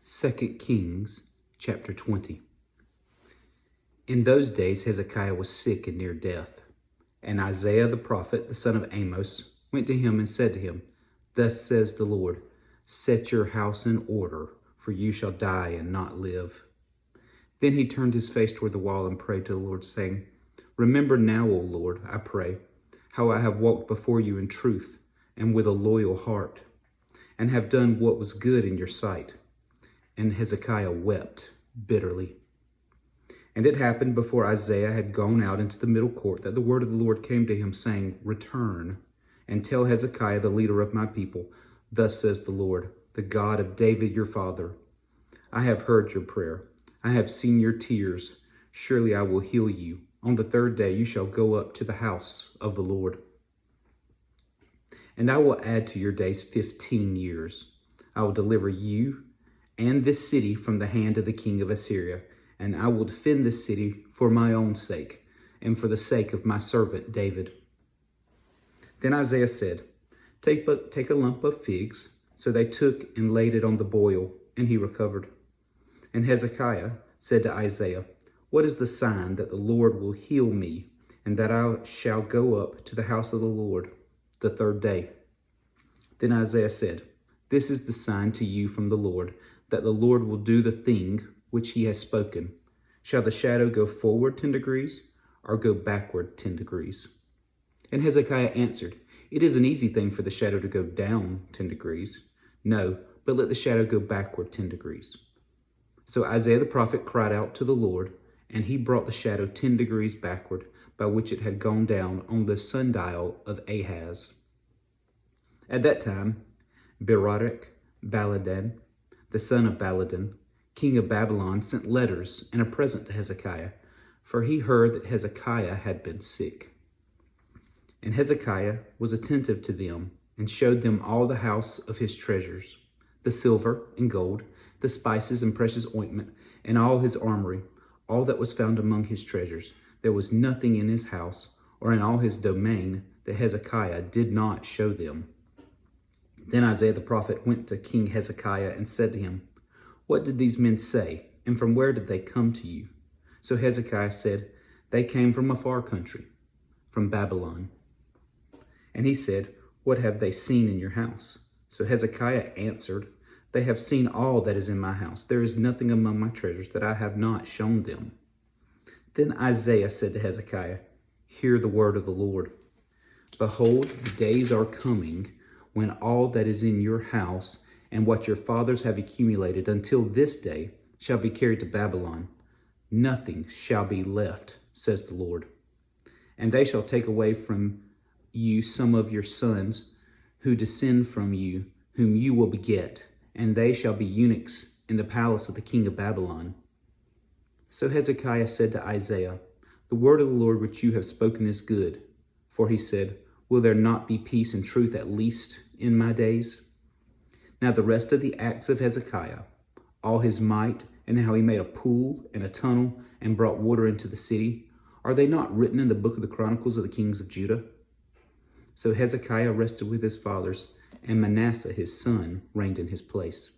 2 Kings chapter 20. In those days Hezekiah was sick and near death. And Isaiah the prophet, the son of Amos, went to him and said to him, Thus says the Lord, set your house in order, for you shall die and not live. Then he turned his face toward the wall and prayed to the Lord, saying, Remember now, O Lord, I pray, how I have walked before you in truth and with a loyal heart, and have done what was good in your sight. And Hezekiah wept bitterly. And it happened before Isaiah had gone out into the middle court that the word of the Lord came to him, saying, Return, and tell Hezekiah, the leader of my people, Thus says the Lord, the God of David your father, I have heard your prayer. I have seen your tears. Surely I will heal you. On the third day you shall go up to the house of the Lord. And I will add to your days 15 years. I will deliver you and this city from the hand of the king of Assyria, and I will defend this city for my own sake, and for the sake of my servant David. Then Isaiah said, Take a lump of figs. So they took and laid it on the boil, and he recovered. And Hezekiah said to Isaiah, What is the sign that the Lord will heal me, and that I shall go up to the house of the Lord the third day? Then Isaiah said, This is the sign to you from the Lord, that the Lord will do the thing which he has spoken. Shall the shadow go forward 10 degrees, or go backward 10 degrees? And Hezekiah answered, It is an easy thing for the shadow to go down 10 degrees. No, but let the shadow go backward 10 degrees. So Isaiah the prophet cried out to the Lord, and he brought the shadow 10 degrees backward, by which it had gone down on the sundial of Ahaz. At that time, Berodach Baladan, the son of Baladan, king of Babylon, sent letters and a present to Hezekiah, for he heard that Hezekiah had been sick. And Hezekiah was attentive to them, and showed them all the house of his treasures, the silver and gold, the spices and precious ointment, and all his armory, all that was found among his treasures. There was nothing in his house or in all his domain that Hezekiah did not show them. Then Isaiah the prophet went to King Hezekiah and said to him, What did these men say, and from where did they come to you? So Hezekiah said, They came from a far country, from Babylon. And he said, What have they seen in your house? So Hezekiah answered, They have seen all that is in my house. There is nothing among my treasures that I have not shown them. Then Isaiah said to Hezekiah, Hear the word of the Lord. Behold, the days are coming when all that is in your house and what your fathers have accumulated until this day shall be carried to Babylon. Nothing shall be left, says the Lord. And they shall take away from you some of your sons who descend from you, whom you will beget, and they shall be eunuchs in the palace of the king of Babylon. So Hezekiah said to Isaiah, The word of the Lord which you have spoken is good. For he said, Will there not be peace and truth at least in my days? Now the rest of the acts of Hezekiah, all his might, and how he made a pool and a tunnel and brought water into the city, are they not written in the book of the Chronicles of the kings of Judah? So Hezekiah rested with his fathers, and Manasseh his son reigned in his place.